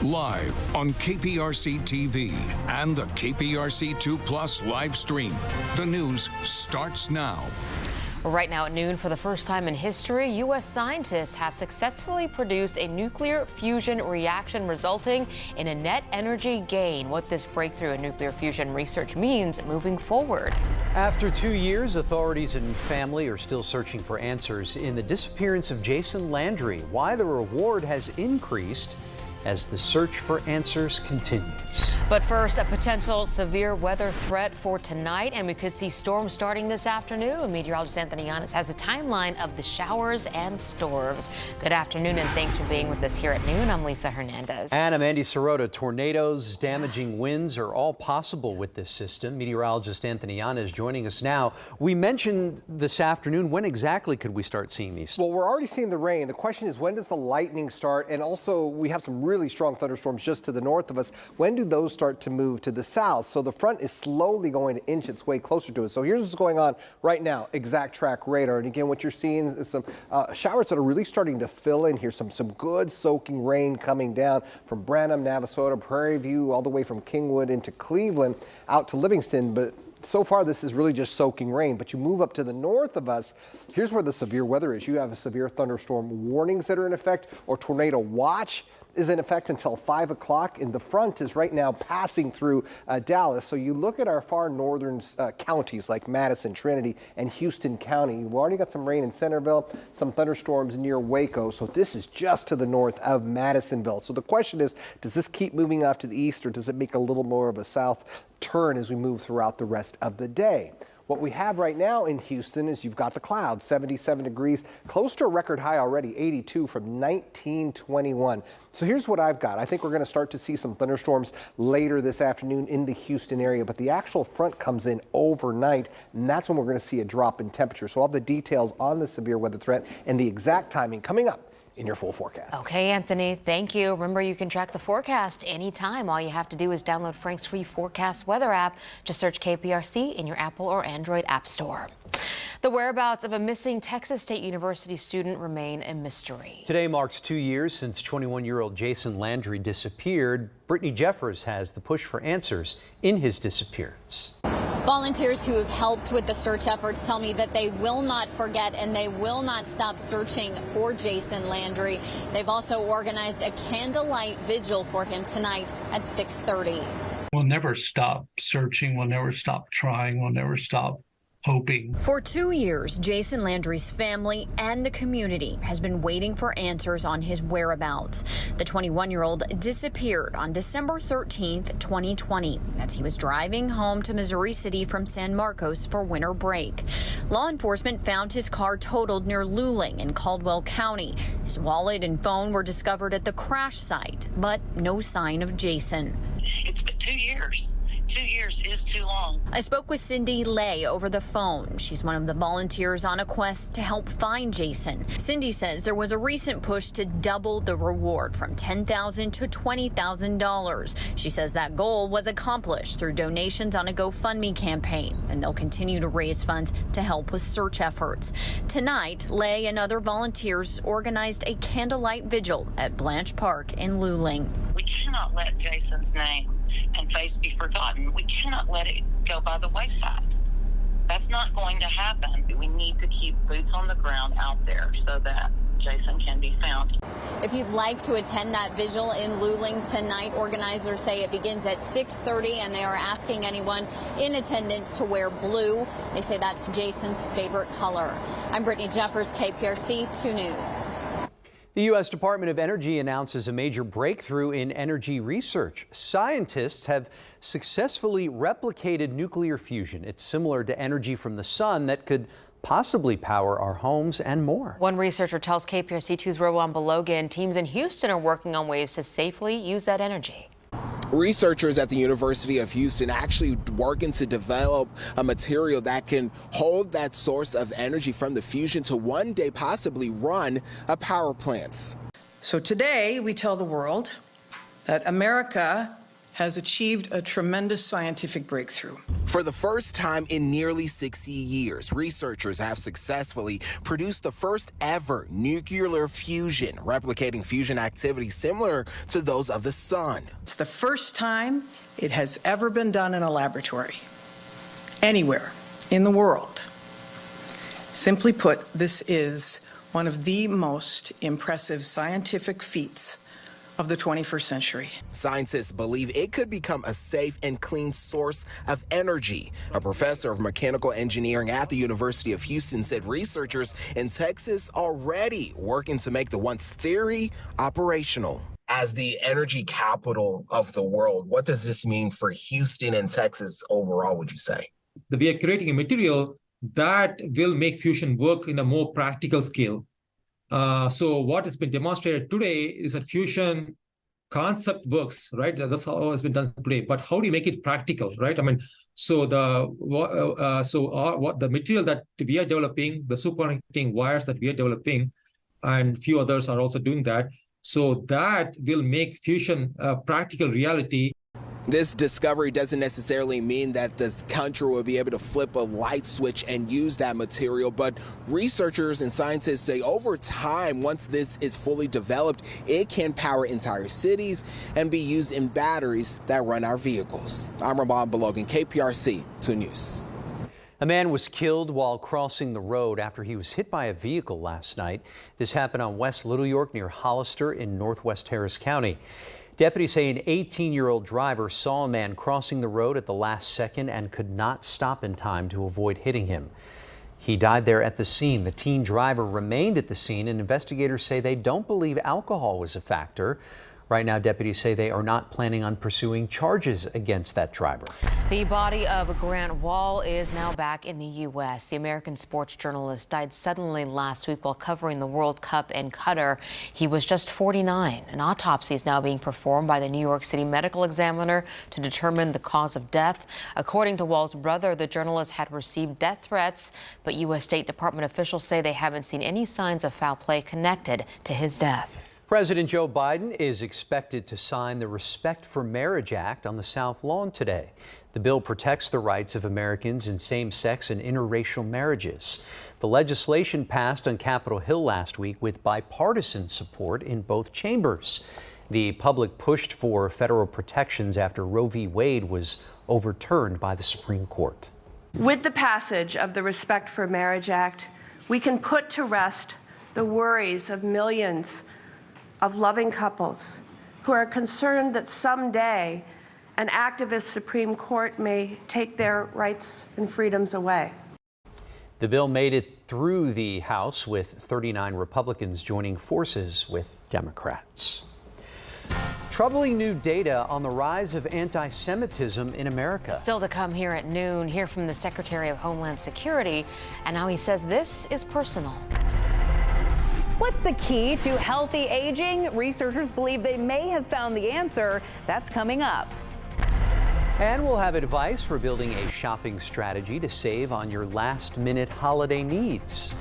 Live on KPRC TV and the KPRC 2 Plus live stream. The news starts now. Right now at noon, for the first time in history, U.S. scientists have successfully produced a nuclear fusion reaction resulting in a net energy gain. What this breakthrough in nuclear fusion research means moving forward. After 2 years, authorities and family are still searching for answers in the disappearance of Jason Landry. Why the reward has increased as the search for answers continues. But first, a potential severe weather threat for tonight, and we could see storms starting this afternoon. Meteorologist Anthony Yanis has a timeline of the showers and storms. Good afternoon, and thanks for being with us here at noon. I'm Lisa Hernandez. And I'm Andy Sirota. Tornadoes, damaging winds are all possible with this system. Meteorologist Anthony Yanis joining us now. We mentioned this afternoon, when exactly could we start seeing these? Well, we're already seeing the rain. The question is, when does the lightning start? And also, we have some really strong thunderstorms just to the north of us. When do those start to move to the south? So the front is slowly going to inch its way closer to us. So here's what's going on right now. Exact track radar. And again, what you're seeing is some showers that are really starting to fill in here. Some good soaking rain coming down from Branham, Navasota, Prairie View, all the way from Kingwood into Cleveland out to Livingston. But so far, this is really just soaking rain. But you move up to the north of us, here's where the severe weather is. You have severe thunderstorm warnings that are in effect, or tornado watch is in effect until 5 o'clock. And the front is right now passing through Dallas. So you look at our far northern counties like Madison, Trinity, and Houston County. We've already got some rain in Centerville, some thunderstorms near Waco. So this is just to the north of Madisonville. So the question is, does this keep moving off to the east, or does it make a little more of a south turn as we move throughout the rest of the day? What we have right now in Houston is you've got the clouds, 77 degrees, close to a record high already, 82 from 1921. So here's what I've got. I think we're going to start to see some thunderstorms later this afternoon in the Houston area, but the actual front comes in overnight, and that's when we're going to see a drop in temperature. So all the details on the severe weather threat and the exact timing coming up in your full forecast. Okay, Anthony, thank you. Remember, you can track the forecast anytime. All you have to do is download Frank's free forecast weather app. Just search KPRC in your Apple or Android app store. The whereabouts of a missing Texas State University student remain a mystery. Today marks 2 years since 21-year-old Jason Landry disappeared. Brittany Jeffers has the push for answers in his disappearance. Volunteers who have helped with the search efforts tell me that they will not forget and they will not stop searching for Jason Landry. They've also organized a candlelight vigil for him tonight at 6:30. We'll never stop searching. We'll never stop trying. We'll never stop hoping. For 2 years, Jason Landry's family and the community has been waiting for answers on his whereabouts. The 21-year-old disappeared on December 13th, 2020, as he was driving home to Missouri City from San Marcos for winter break. Law enforcement found his car totaled near Luling in Caldwell County. His wallet and phone were discovered at the crash site, but no sign of Jason. It's been 2 years. 2 years is too long. I spoke with Cindy Lay over the phone. She's one of the volunteers on a quest to help find Jason. Cindy says there was a recent push to double the reward from $10,000 to $20,000. She says that goal was accomplished through donations on a GoFundMe campaign, and they'll continue to raise funds to help with search efforts. Tonight, Lay and other volunteers organized a candlelight vigil at Blanche Park in Luling. We cannot let Jason's name and face be forgotten. We cannot let it go by the wayside. That's not going to happen. We need to keep boots on the ground out there so that Jason can be found. If you'd like to attend that vigil in Luling tonight, organizers say it begins at 6:30, and they are asking anyone in attendance to wear blue. They say that's Jason's favorite color. I'm Brittany Jeffers, KPRC 2 News. The U.S. Department of Energy announces a major breakthrough in energy research. Scientists have successfully replicated nuclear fusion. It's similar to energy from the sun that could possibly power our homes and more. One researcher tells KPRC 2's Rowan Belogan teams in Houston are working on ways to safely use that energy. Researchers at the University of Houston actually working to develop a material that can hold that source of energy from the fusion to one day possibly run a power plants. So today we tell the world that America has achieved a tremendous scientific breakthrough. For the first time in nearly 60 years, researchers have successfully produced the first ever nuclear fusion, replicating fusion activity similar to those of the sun. It's the first time it has ever been done in a laboratory, anywhere in the world. Simply put, this is one of the most impressive scientific feats of the 21st century. Scientists believe it could become a safe and clean source of energy. A professor of mechanical engineering at the University of Houston said researchers in Texas already working to make the once theory operational. As the energy capital of the world, what does this mean for Houston and Texas overall, would you say? We are creating a material that will make fusion work in a more practical scale. So what has been demonstrated today is that fusion concept works, right? That's how it's been done today. But how do you make it practical, right? I mean, so the material that we are developing, the superconducting wires that we are developing, and few others are also doing that. So that will make fusion a practical reality. This discovery doesn't necessarily mean that the country will be able to flip a light switch and use that material, but researchers and scientists say over time, once this is fully developed, it can power entire cities and be used in batteries that run our vehicles. I'm Ramon Belogan, KPRC 2 News. A man was killed while crossing the road after he was hit by a vehicle last night. This happened on West Little York near Hollister in northwest Harris County. Deputies say an 18-year-old driver saw a man crossing the road at the last second and could not stop in time to avoid hitting him. He died there at the scene. The teen driver remained at the scene, and investigators say they don't believe alcohol was a factor. Right now, deputies say they are not planning on pursuing charges against that driver. The body of Grant Wahl is now back in the U.S. The American sports journalist died suddenly last week while covering the World Cup in Qatar. He was just 49. An autopsy is now being performed by the New York City medical examiner to determine the cause of death. According to Wahl's brother, the journalist had received death threats, but U.S. State Department officials say they haven't seen any signs of foul play connected to his death. President Joe Biden is expected to sign the Respect for Marriage Act on the South Lawn today. The bill protects the rights of Americans in same-sex and interracial marriages. The legislation passed on Capitol Hill last week with bipartisan support in both chambers. The public pushed for federal protections after Roe v. Wade was overturned by the Supreme Court. With the passage of the Respect for Marriage Act, we can put to rest the worries of millions of loving couples who are concerned that someday an activist Supreme Court may take their rights and freedoms away. The bill made it through the House with 39 Republicans joining forces with Democrats. Troubling new data on the rise of anti-Semitism in America. Still to come here at noon, hear from the Secretary of Homeland Security, and now he says this is personal. What's the key to healthy aging? Researchers believe they may have found the answer. That's coming up. And we'll have advice for building a shopping strategy to save on your last-minute holiday needs.